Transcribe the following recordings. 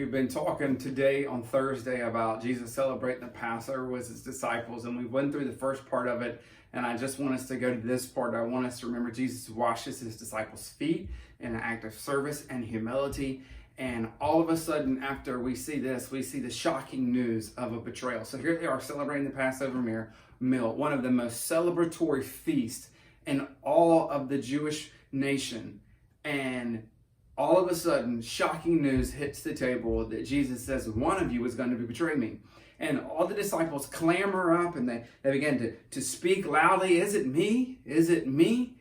We've been talking today on Thursday about Jesus celebrating the Passover with his disciples, and we went through the first part of it, and I just want us to go to this part. I want us to remember Jesus washes his disciples' feet in an act of service and humility, and all of a sudden, after we see this, we see the shocking news of a betrayal. So here they are celebrating the Passover meal, one of the most celebratory feasts in all of the Jewish nation, and all of a sudden, shocking news hits the table that Jesus says, one of you is going to betray me. And all the disciples clamor up and they begin to speak loudly, is it me? Is it me?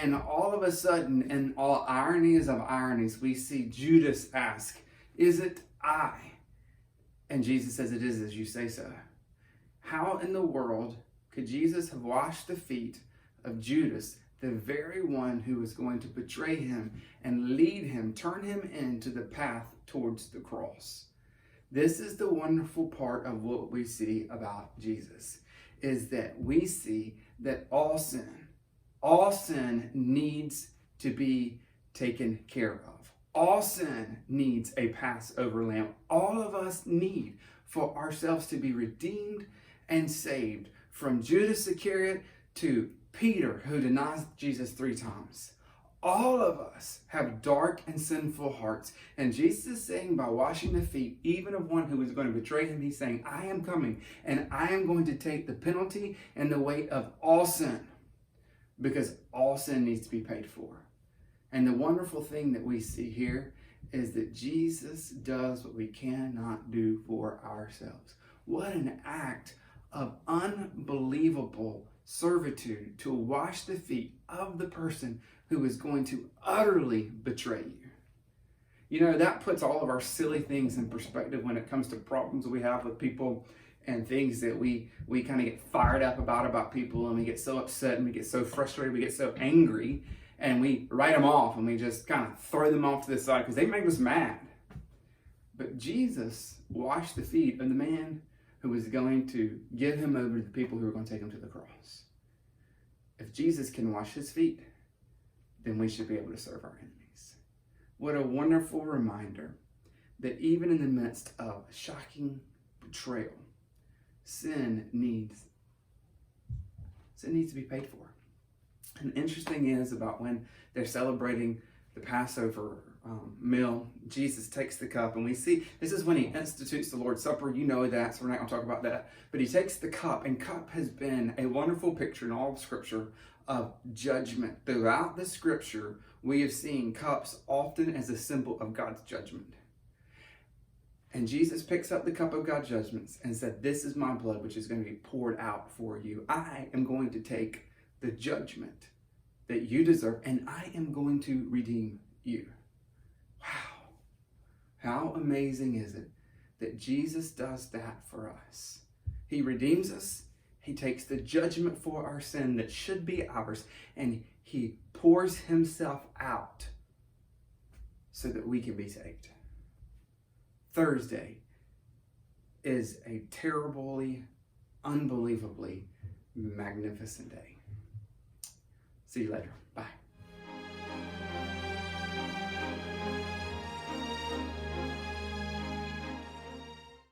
And all of a sudden, in all ironies of ironies, we see Judas ask, is it I? And Jesus says, it is as you say so. How in the world could Jesus have washed the feet of Judas, the very one who was going to betray him and lead him, turn him into the path towards the cross? This is the wonderful part of what we see about Jesus, is that we see that all sin needs to be taken care of. All sin needs a Passover lamb. All of us need for ourselves to be redeemed and saved, from Judas Iscariot to Peter, who denies Jesus 3 times. All of us have dark and sinful hearts. And Jesus is saying, by washing the feet, even of one who is going to betray him, he's saying, I am coming and I am going to take the penalty and the weight of all sin, because all sin needs to be paid for. And the wonderful thing that we see here is that Jesus does what we cannot do for ourselves. What an act of unbelievable servitude to wash the feet of the person who is going to utterly betray you. You know, that puts all of our silly things in perspective when it comes to problems we have with people and things that we kind of get fired up about people, and we get so upset and we get so frustrated, we get so angry, and we write them off and we just kind of throw them off to the side because they make us mad. But Jesus washed the feet of the man who was going to give him over to the people who were going to take him to the cross. If Jesus can wash his feet, then we should be able to serve our enemies. What a wonderful reminder that even in the midst of shocking betrayal, sin needs to be paid for. And interesting is about when they're celebrating the Passover meal, Jesus takes the cup, and we see this is when he institutes the Lord's Supper. You know that, so we're not going to talk about that. But he takes the cup, and cup has been a wonderful picture in all of Scripture of judgment. Throughout the Scripture, we have seen cups often as a symbol of God's judgment. And Jesus picks up the cup of God's judgments and said, this is my blood, which is going to be poured out for you. I am going to take the judgment that you deserve, and I am going to redeem you. Wow. How amazing is it that Jesus does that for us? He redeems us. He takes the judgment for our sin that should be ours, and he pours himself out so that we can be saved. Thursday is a terribly, unbelievably magnificent day. See you later. Bye.